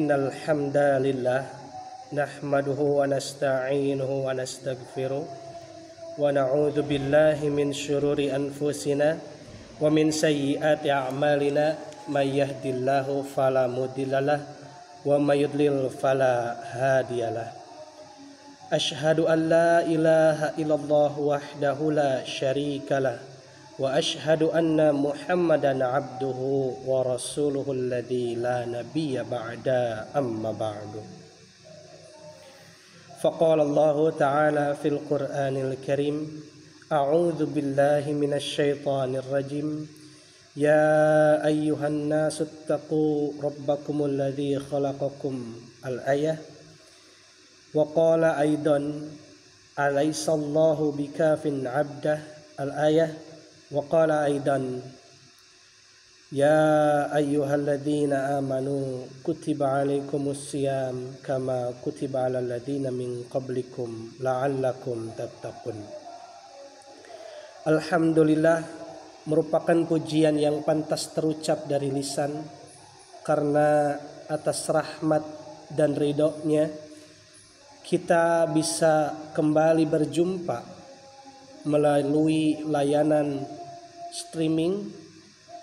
Innal hamdalillah nahmaduhu wa nasta'inuhu wa nastaghfiruh wa na'udzu billahi min syururi anfusina wa min sayyiati a'malina may yahdihillahu fala mudhillalah wa may yudlil fala hadiyalah. Asyhadu an la ilaha illallah wahdahu la syarikalah wa asyhadu anna Muhammadan abduhu wa rasuluhu alladzi la nabiyya ba'da amma ba'du. Faqala Allah ta'ala fil Qur'anil Karim, a'udzu billahi minasy syaithanir rajim. Ya ayyuhan nasu ittaqu rabbakumul ladzi khalaqakum al-ayah. Wa qala aidan alaysa Allahu bikafin 'abdah al-ayah. Wa qala aidan ya ayyuhalladzina amanu kutiba alaikumus syiyam kama kutiba alal ladzina min qablikum la'allakum tattaqun. Alhamdulillah, merupakan pujian yang pantas terucap dari lisan karena atas rahmat dan ridhonya kita bisa kembali berjumpa melalui layanan streaming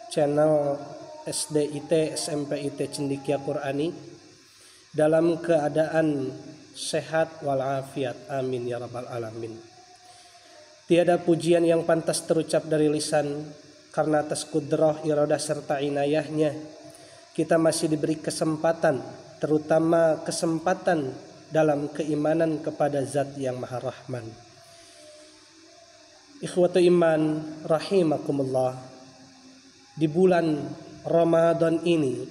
channel SDIT SMPIT Cendekia Qur'ani dalam keadaan sehat walafiat, amin ya rabbal alamin. Tiada pujian yang pantas terucap dari lisan karena atas kudrah, iradah serta inayahnya kita masih diberi kesempatan, terutama kesempatan dalam keimanan kepada Zat yang Maha Rahman. Ikhwatu iman rahimakumullah, di bulan Ramadan ini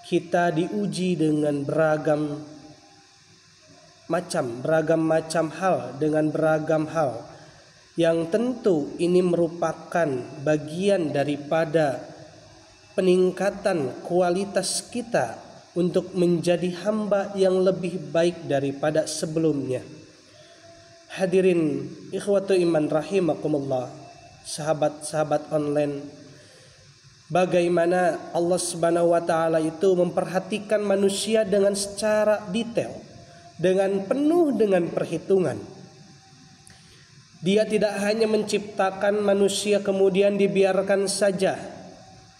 kita diuji dengan beragam macam hal, dengan beragam hal yang tentu ini merupakan bagian daripada peningkatan kualitas kita untuk menjadi hamba yang lebih baik daripada sebelumnya. Hadirin ikhwatu iman rahimakumullah, sahabat-sahabat online, bagaimana Allah Subhanahu wa taala itu memperhatikan manusia dengan secara detail, dengan penuh dengan perhitungan. Dia tidak hanya menciptakan manusia kemudian dibiarkan saja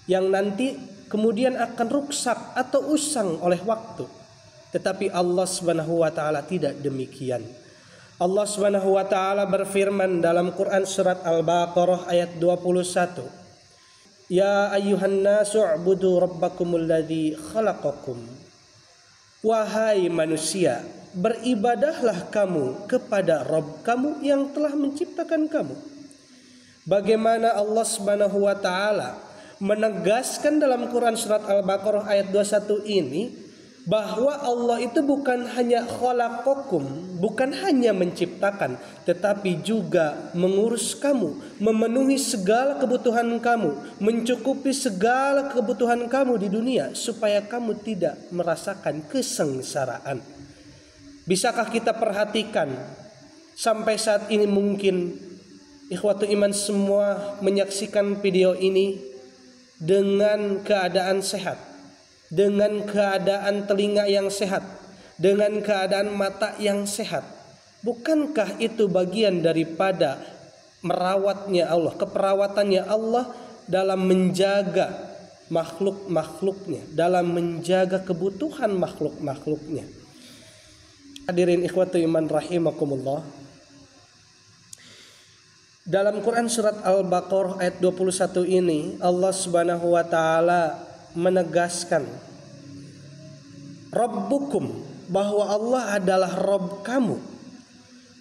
yang nanti kemudian akan rusak atau usang oleh waktu. Tetapi Allah Subhanahu wa taala tidak demikian. Allah Subhanahu wa taala berfirman dalam Quran surat Al-Baqarah ayat 21. Ya ayyuhan nasu u'budu rabbakumul ladzi khalaqakum. Wahai manusia, beribadahlah kamu kepada Rabb kamu yang telah menciptakan kamu. Bagaimana Allah Subhanahu wa taala menegaskan dalam Quran surat Al-Baqarah ayat 21 ini bahwa Allah itu bukan hanya khalaqakum, bukan hanya menciptakan, tetapi juga mengurus kamu, memenuhi segala kebutuhan kamu, mencukupi segala kebutuhan kamu di dunia supaya kamu tidak merasakan kesengsaraan. Bisakah kita perhatikan sampai saat ini mungkin ikhwatu iman semua menyaksikan video ini dengan keadaan sehat, dengan keadaan telinga yang sehat, dengan keadaan mata yang sehat. Bukankah itu bagian daripada merawatnya Allah, keperawatannya Allah dalam menjaga makhluk-makhluknya, dalam menjaga kebutuhan makhluk-makhluknya. Hadirin ikhwatu iman rahimakumullah, dalam Quran surat Al-Baqarah ayat 21 ini Allah Subhanahu wa taala menegaskan Rabbukum, bahwa Allah adalah Rabb kamu.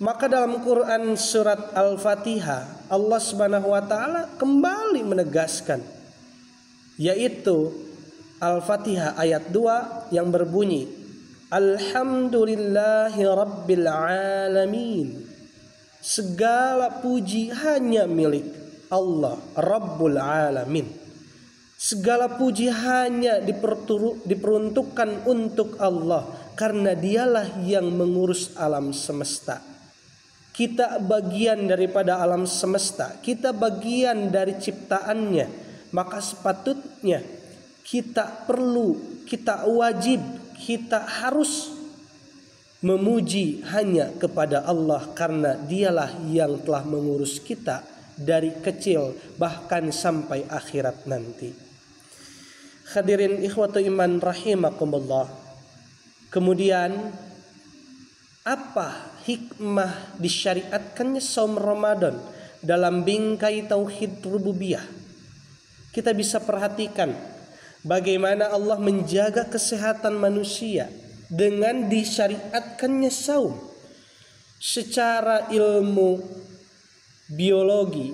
Maka dalam Quran surat Al-Fatihah Allah Subhanahu wa taala kembali menegaskan, yaitu Al-Fatihah ayat 2 yang berbunyi Alhamdulillahi Rabbil Alamin. Segala puji hanya milik Allah Rabbul Alamin. Segala puji hanya diperuntukkan untuk Allah karena dialah yang mengurus alam semesta. Kita bagian daripada alam semesta, kita bagian dari ciptaannya. Maka sepatutnya kita perlu, kita wajib kita harus memuji hanya kepada Allah, karena dialah yang telah mengurus kita dari kecil bahkan sampai akhirat nanti. Hadirin ikhwatu iman rahimakumullah. Kemudian apa hikmah disyariatkannya saum Ramadan dalam bingkai tauhid rububiyah? Kita bisa perhatikan bagaimana Allah menjaga kesehatan manusia dengan disyariatkannya saum. Secara ilmu biologi,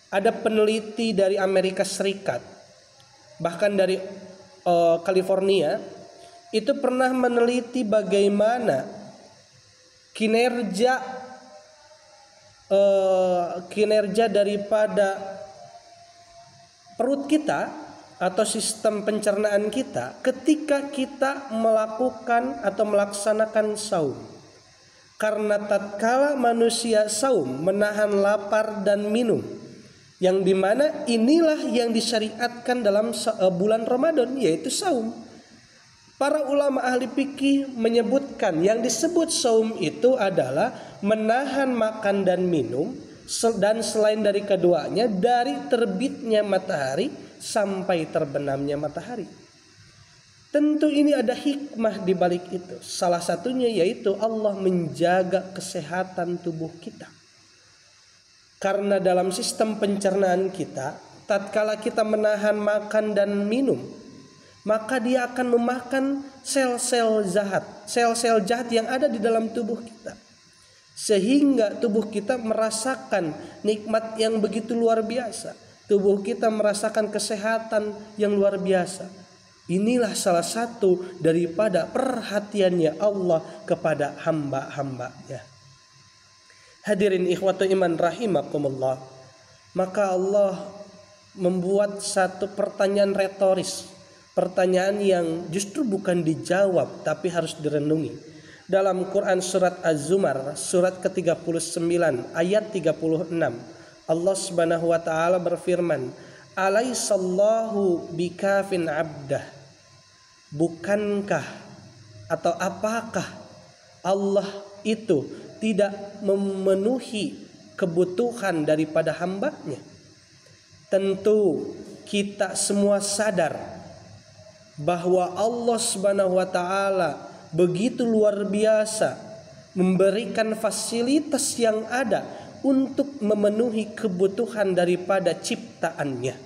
ada peneliti dari Amerika Serikat, bahkan dari California, itu pernah meneliti bagaimana kinerja daripada perut kita atau sistem pencernaan kita ketika kita melakukan atau melaksanakan saum. Karena tatkala manusia saum menahan lapar dan minum, yang dimana inilah yang disyariatkan dalam bulan Ramadan, yaitu saum. Para ulama ahli fikih menyebutkan yang disebut saum itu adalah menahan makan dan minum, dan selain dari keduanya, dari terbitnya matahari sampai terbenamnya matahari. Tentu ini ada hikmah di balik itu. Salah satunya yaitu Allah menjaga kesehatan tubuh kita. Karena dalam sistem pencernaan kita, tatkala kita menahan makan dan minum, maka dia akan memakan sel-sel jahat yang ada di dalam tubuh kita. Sehingga tubuh kita merasakan nikmat yang begitu luar biasa. Tubuh kita merasakan kesehatan yang luar biasa. Inilah salah satu daripada perhatiannya Allah kepada hamba-hambanya. Hadirin ikhwatu iman rahimakumullah. Maka Allah membuat satu pertanyaan retoris. Pertanyaan yang justru bukan dijawab tapi harus direnungi. Dalam Quran surat Az-Zumar surat ke-39 ayat 36, Allah Subhanahu wa taala berfirman, "Alaisallahu bikafin 'abdah." Bukankah atau apakah Allah itu tidak memenuhi kebutuhan daripada hambanya? Tentu kita semua sadar bahwa Allah Subhanahu wa taala begitu luar biasa memberikan fasilitas yang ada untuk memenuhi kebutuhan daripada ciptaannya.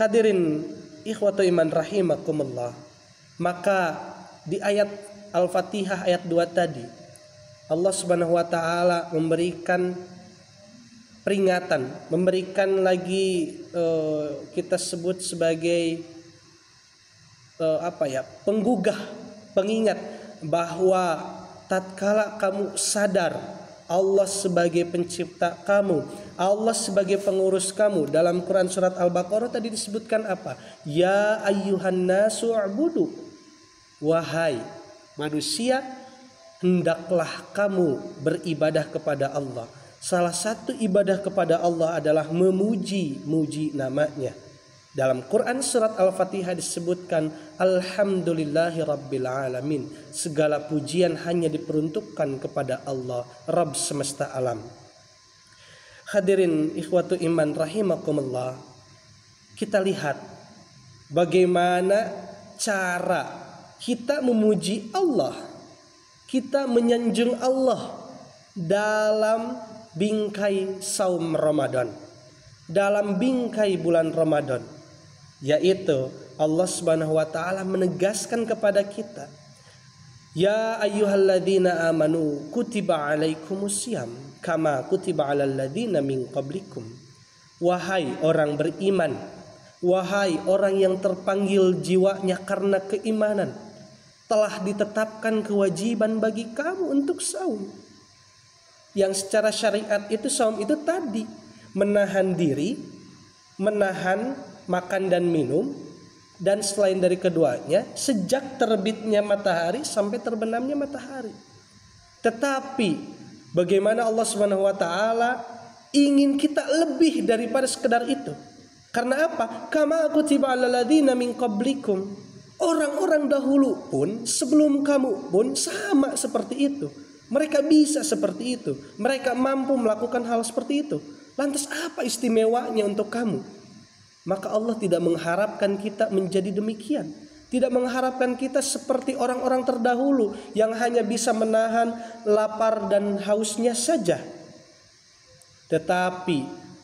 Hadirin ikhwatu iman rahimakumullah. Maka di ayat Al-Fatihah ayat 2 tadi, Allah Subhanahu wa taala memberikan peringatan, memberikan lagi kita sebut sebagai penggugah, pengingat bahwa tatkala kamu sadar Allah sebagai pencipta kamu, Allah sebagai pengurus kamu. Dalam Quran surat Al-Baqarah tadi disebutkan apa? Ya ayyuhan nasu u'budu. Wahai manusia, hendaklah kamu beribadah kepada Allah. Salah satu ibadah kepada Allah adalah memuji namanya. Dalam Quran surat Al-Fatihah disebutkan Alhamdulillahi Rabbil Alamin. Segala pujian hanya diperuntukkan kepada Allah, Rabb semesta alam. Hadirin ikhwatu iman rahimakumullah. Kita lihat bagaimana cara kita memuji Allah, kita menyanjung Allah dalam bingkai saum Ramadan, dalam bingkai bulan Ramadan. Yaitu Allah Subhanahu wa taala menegaskan kepada kita, ya ayyuhalladzina amanu kutiba alaikumusiyam kama kutiba alal ladzina min qablikum. Wahai orang beriman, wahai orang yang terpanggil jiwanya karena keimanan, telah ditetapkan kewajiban bagi kamu untuk saum. Yang secara syariat itu saum itu tadi menahan diri, menahan makan dan minum, dan selain dari keduanya sejak terbitnya matahari sampai terbenamnya matahari. Tetapi bagaimana Allah Subhanahu wa taala ingin kita lebih daripada sekedar itu. Karena apa? Kama kutiba alal ladzina min qablikum. Orang-orang dahulu pun sebelum kamu pun sama seperti itu. Mereka bisa seperti itu. Mereka mampu melakukan hal seperti itu. Lantas apa istimewanya untuk kamu? Maka Allah tidak mengharapkan kita menjadi demikian. Tidak mengharapkan kita seperti orang-orang terdahulu yang hanya bisa menahan lapar dan hausnya saja. Tetapi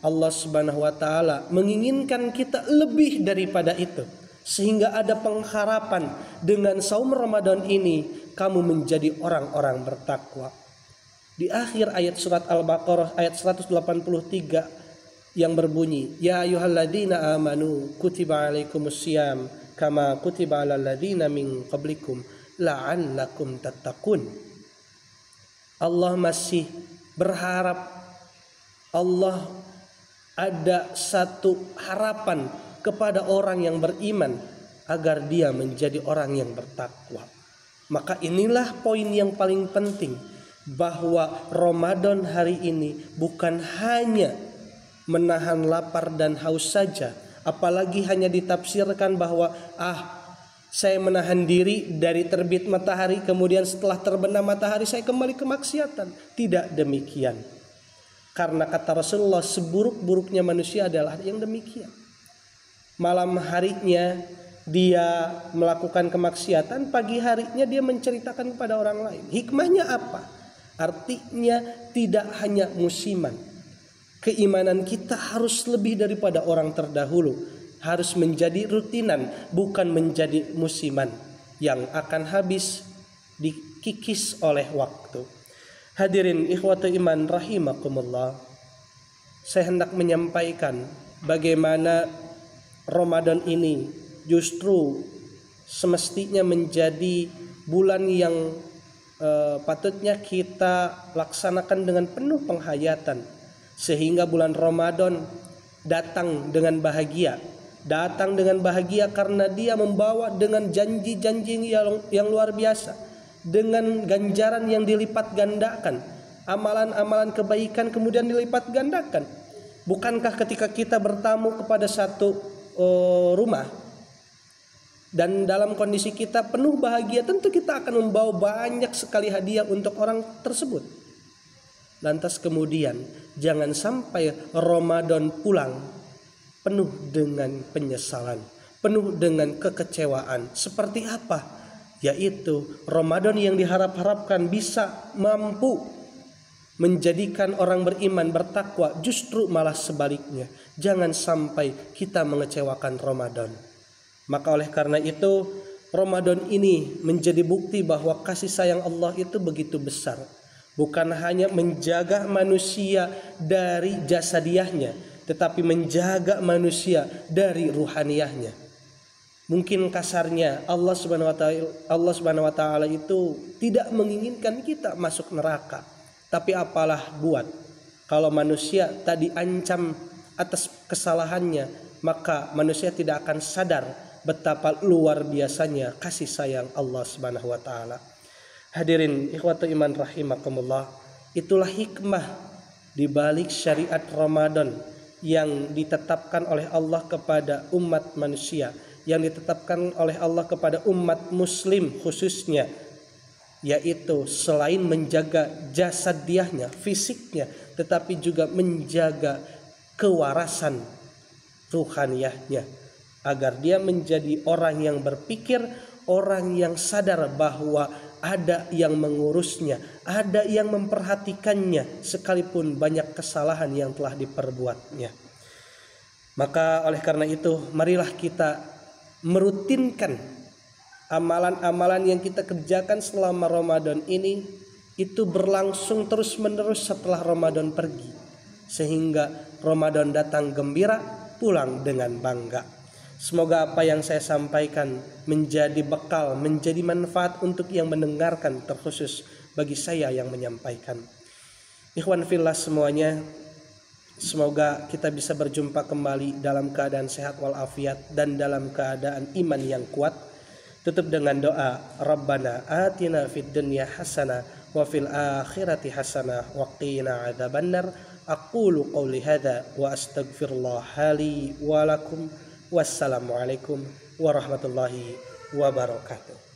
Allah Subhanahu wa taala menginginkan kita lebih daripada itu. Sehingga ada pengharapan dengan saum Ramadan ini kamu menjadi orang-orang bertakwa. Di akhir ayat surat Al-Baqarah ayat 183 yang berbunyi, Ya ayyuhalladzina amanu kutiba alaikumusiyam kama kutiba alal ladzina min qablikum la'allakum tattaqun. Allah masih berharap, Allah ada satu harapan kepada orang yang beriman agar dia menjadi orang yang bertakwa. Maka inilah poin yang paling penting, bahwa Ramadan hari ini bukan hanya menahan lapar dan haus saja, apalagi hanya ditafsirkan bahwa saya menahan diri dari terbit matahari, kemudian setelah terbenam matahari saya kembali ke maksiatan. Tidak demikian. Karena kata Rasulullah, seburuk-buruknya manusia adalah yang demikian. Malam harinya dia melakukan kemaksiatan, pagi harinya dia menceritakan kepada orang lain. Hikmahnya apa? Artinya tidak hanya musiman. Keimanan kita harus lebih daripada orang terdahulu. Harus menjadi rutinan, bukan menjadi musiman yang akan habis dikikis oleh waktu. Hadirin ikhwatu iman rahimakumullah. Saya hendak menyampaikan bagaimana Ramadan ini justru semestinya menjadi bulan yang patutnya kita laksanakan dengan penuh penghayatan, sehingga bulan Ramadan datang dengan bahagia. Datang dengan bahagia karena dia membawa dengan janji-janji yang luar biasa, dengan ganjaran yang dilipat gandakan, amalan-amalan kebaikan kemudian dilipat gandakan. Bukankah ketika kita bertamu kepada satu rumah dan dalam kondisi kita penuh bahagia, tentu kita akan membawa banyak sekali hadiah untuk orang tersebut. Lantas kemudian jangan sampai Ramadan pulang penuh dengan penyesalan, penuh dengan kekecewaan. Seperti apa? Yaitu Ramadan yang diharap-harapkan bisa mampu menjadikan orang beriman bertakwa, justru malah sebaliknya. Jangan sampai kita mengecewakan Ramadan. Maka oleh karena itu, Ramadan ini menjadi bukti bahwa kasih sayang Allah itu begitu besar. Bukan hanya menjaga manusia dari jasadiahnya, tetapi menjaga manusia dari ruhaniyahnya. Mungkin kasarnya Allah Subhanahu wa taala itu tidak menginginkan kita masuk neraka. Tapi apalah buat, kalau manusia tak diancam atas kesalahannya, maka manusia tidak akan sadar betapa luar biasanya kasih sayang Allah Subhanahu wa taala. Hadirin ikhwatu iman rahimakumullah, itulah hikmah di balik syariat Ramadan yang ditetapkan oleh Allah kepada umat manusia, yang ditetapkan oleh Allah kepada umat muslim khususnya, yaitu selain menjaga jasadiahnya, fisiknya, tetapi juga menjaga kewarasan ruhaniyahnya, agar dia menjadi orang yang berpikir, orang yang sadar bahwa ada yang mengurusnya, ada yang memperhatikannya, sekalipun banyak kesalahan yang telah diperbuatnya. Maka oleh karena itu, marilah kita merutinkan amalan-amalan yang kita kerjakan selama Ramadan ini, itu berlangsung terus-menerus setelah Ramadan pergi, sehingga Ramadan datang gembira, pulang dengan bangga. Semoga apa yang saya sampaikan menjadi bekal, menjadi manfaat untuk yang mendengarkan, terkhusus bagi saya yang menyampaikan. Ikhwan fillah semuanya, semoga kita bisa berjumpa kembali dalam keadaan sehat walafiat dan dalam keadaan iman yang kuat. Tutup dengan doa, Rabbana atina fid dunya hasanah wa fil akhirati hasanah wa qina adzabannar. Aqulu qawli hadza wa astaghfirullah li wa lakum. Wassalamualaikum warahmatullahi wabarakatuh.